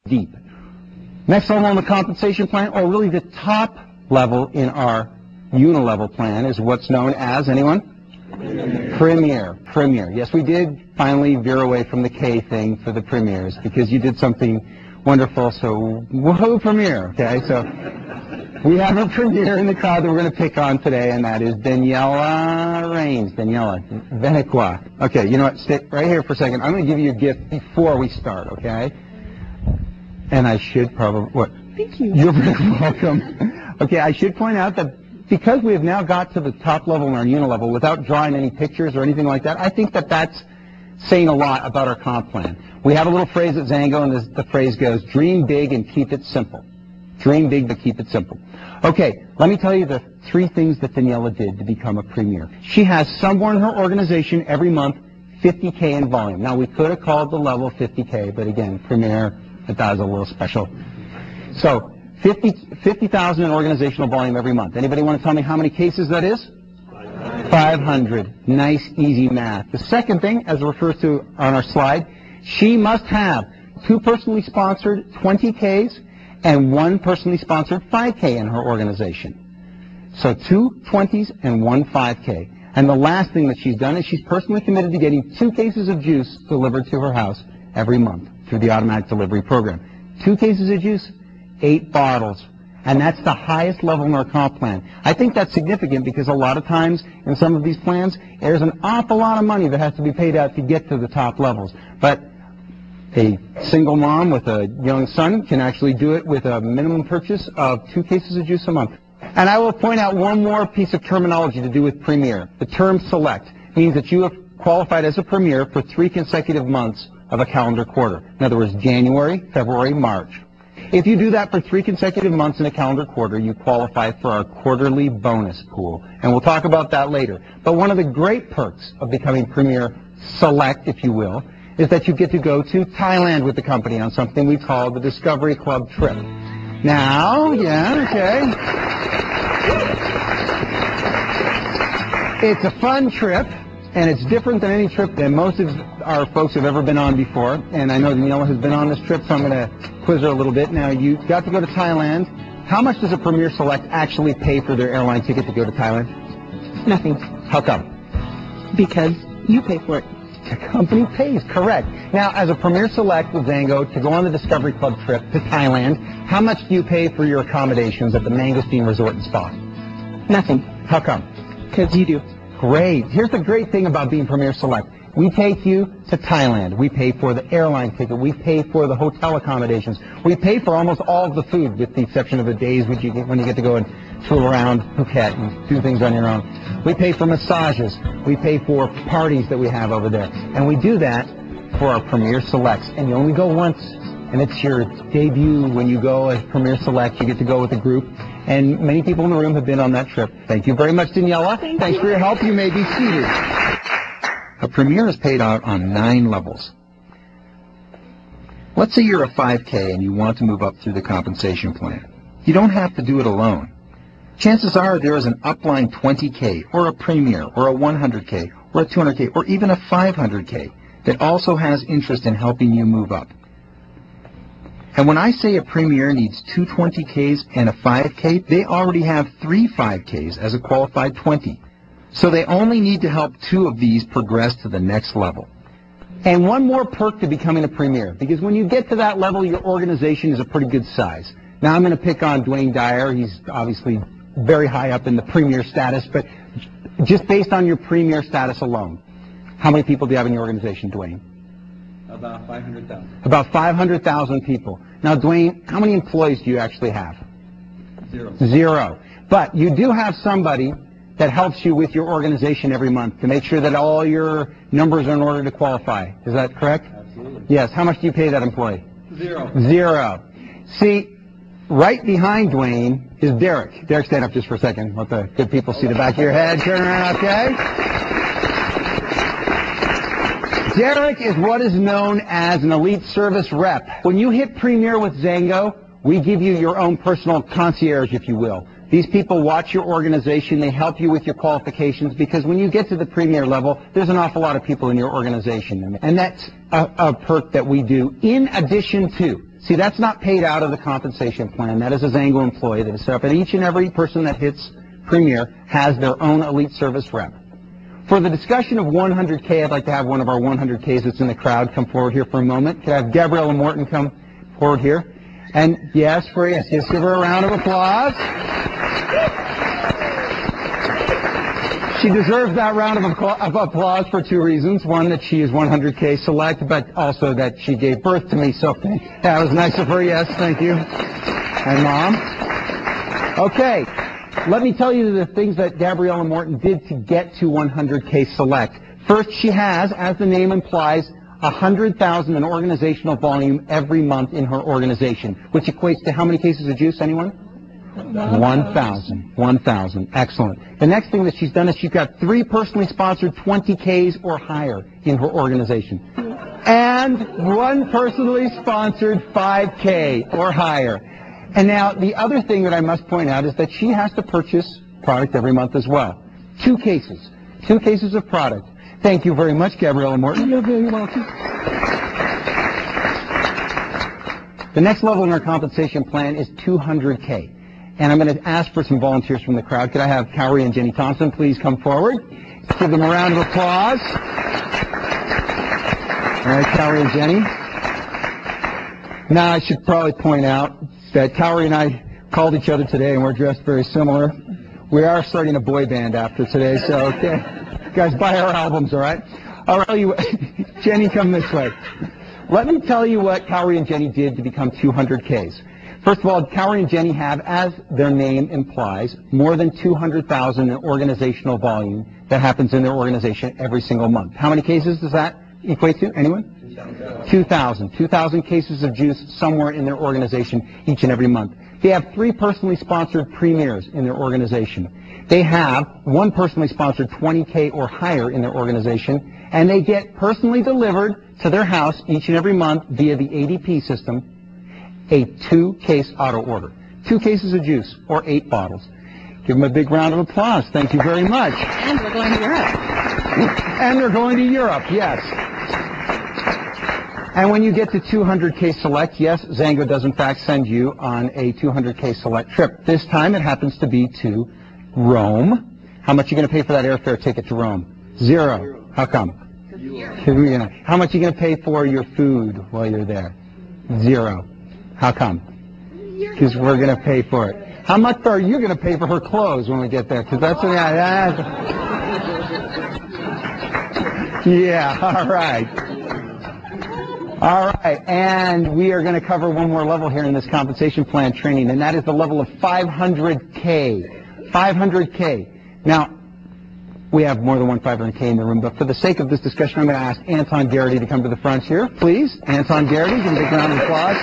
deep. Next level on the compensation plan, or really the top level in our unilevel plan, is what's known as, anyone? Premier. Premier. Yes, we did finally veer away from the K thing for the premiers because you did something wonderful, so woohoo, premier. Okay, so we have a premier in the crowd that we're going to pick on today, and that is Daniela Rains. Daniela, Venequa. Okay, you know what, stay right here for a second. I'm going to give you a gift before we start, okay? And I should probably, what? Thank you. You're very welcome. Okay, I should point out that because we have now got to the top level in our unilevel without drawing any pictures or anything like that, I think that that's saying a lot about our comp plan. We have a little phrase at Xango, and the phrase goes, dream big and keep it simple. Dream big but keep it simple. Okay, let me tell you the 3 things that Daniela did to become a premier. She has somewhere in her organization every month 50K in volume. Now, we could have called the level 50K, but again, premier, that is a little special. So, 50,000 in organizational volume every month. Anybody want to tell me how many cases that is? 500. Nice, easy math. The second thing, as referred to on our slide, she must have 2 personally sponsored 20Ks and 1 personally sponsored 5K in her organization. So 2 20s and 1 5K. And the last thing that she's done is she's personally committed to getting 2 cases of juice delivered to her house every month through the automatic delivery program. 2 cases of juice, 8 bottles. And that's the highest level in our comp plan. I think that's significant because a lot of times in some of these plans, there's an awful lot of money that has to be paid out to get to the top levels. But a single mom with a young son can actually do it with a minimum purchase of 2 cases of juice a month. And I will point out one more piece of terminology to do with premier. The term select means that you have qualified as a premier for 3 consecutive months of a calendar quarter. In other words, January, February, March. If you do that for 3 consecutive months in a calendar quarter, you qualify for our quarterly bonus pool. And we'll talk about that later. But one of the great perks of becoming Premier Select, if you will, is that you get to go to Thailand with the company on something we call the Discovery Club trip. Now, yeah, okay. It's a fun trip. And it's different than any trip that most of our folks have ever been on before. And I know Daniela has been on this trip, so I'm going to quiz her a little bit. Now, you got to go to Thailand. How much does a Premier Select actually pay for their airline ticket to go to Thailand? Nothing. How come? Because you pay for it. The company pays, correct. Now, as a Premier Select with Xango to go on the Discovery Club trip to Thailand, how much do you pay for your accommodations at the Mangosteen Resort and Spa? Nothing. How come? Because you do. Great. Here's the great thing about being Premier Select. We take you to Thailand. We pay for the airline ticket. We pay for the hotel accommodations. We pay for almost all of the food, with the exception of the days when you get to go and fool around Phuket and do things on your own. We pay for massages. We pay for parties that we have over there. And we do that for our Premier Selects. And you only go once, and it's your debut when you go as Premier Select. You get to go with a group. And many people in the room have been on that trip. Thank you very much, Daniela. Thanks for your help. You may be seated. A Premier is paid out on 9 levels. Let's say you're a 5K and you want to move up through the compensation plan. You don't have to do it alone. Chances are there is an upline 20K or a Premier or a 100K or a 200K or even a 500K that also has interest in helping you move up. And when I say a Premier needs 2 20Ks and a 5K, they already have 3 5Ks as a qualified 20. So they only need to help 2 of these progress to the next level. And one more perk to becoming a Premier, because when you get to that level, your organization is a pretty good size. Now I'm going to pick on Dwayne Dyer. He's obviously very high up in the Premier status, but just based on your Premier status alone, how many people do you have in your organization, Dwayne? About 500,000. About 500,000 people. Now, Dwayne, how many employees do you actually have? 0. 0. But you do have somebody that helps you with your organization every month to make sure that all your numbers are in order to qualify. Is that correct? Absolutely. Yes. How much do you pay that employee? 0. 0. See, right behind Dwayne is Derek. Derek, stand up just for a second. Let the good people see the back of your head. Turn around, okay? Derek is what is known as an elite service rep. When you hit Premier with Xango, we give you your own personal concierge, if you will. These people watch your organization. They help you with your qualifications, because when you get to the Premier level, there's an awful lot of people in your organization. And that's a perk that we do in addition to. See, that's not paid out of the compensation plan. That is a Xango employee that is set up. And each and every person that hits Premier has their own elite service rep. For the discussion of 100K, I'd like to have one of our 100Ks that's in the crowd come forward here for a moment. Could I have Gabriella Morton come forward here? And yes, give her a round of applause. She deserves that round of applause for two reasons. One, that she is 100K select, but also that she gave birth to me. So that was nice of her. Yes, thank you. And Mom. Okay, let me tell you the things that Gabriella Morton did to get to 100K select. First, she has, as the name implies, 100,000 in organizational volume every month in her organization, which equates to how many cases of juice, anyone? 1,000. 1,000. Excellent. The next thing that she's done is she's got 3 personally sponsored 20Ks or higher in her organization. And 1 personally sponsored 5K or higher. And now the other thing that I must point out is that she has to purchase product every month as well. 2 cases. 2 cases of product. Thank you very much, Gabriella Morton. You're very welcome. The next level in our compensation plan is 200K. And I'm going to ask for some volunteers from the crowd. Could I have Cowrie and Jenny Thompson please come forward? Give them a round of applause. All right, Cowrie and Jenny. Now, I should probably point out that Cowrie and I called each other today, and we're dressed very similar. We are starting a boy band after today, so okay. You guys buy our albums, all right? All right, Jenny, come this way. Let me tell you what Cowrie and Jenny did to become 200Ks. First of all, Cowrie and Jenny have, as their name implies, more than 200,000 in organizational volume that happens in their organization every single month. How many cases does that equate to? Anyone? 2,000. 2,000 cases of juice somewhere in their organization each and every month. They have 3 personally sponsored premiers in their organization. They have 1 personally sponsored 20K or higher in their organization, and they get personally delivered to their house each and every month via the ADP system a 2-case auto order. 2 cases of juice, or 8 bottles. Give them a big round of applause. Thank you very much. And we're going to Europe. And they're going to Europe, yes. And when you get to 200K select, yes, Xango does in fact send you on a 200K select trip. This time it happens to be to Rome. How much are you going to pay for that airfare ticket to Rome? 0. How come? How much are you going to pay for your food while you're there? 0. How come? Because we're going to pay for it. How much are you going to pay for her clothes when we get there? Because that's yeah, all right. All right, and we are going to cover one more level here in this compensation plan training, and that is the level of 500K. 500K. Now, we have more than one 500K in the room, but for the sake of this discussion, I'm going to ask Anton Garrity to come to the front here. Please, Anton Garrity, give him a big round of applause.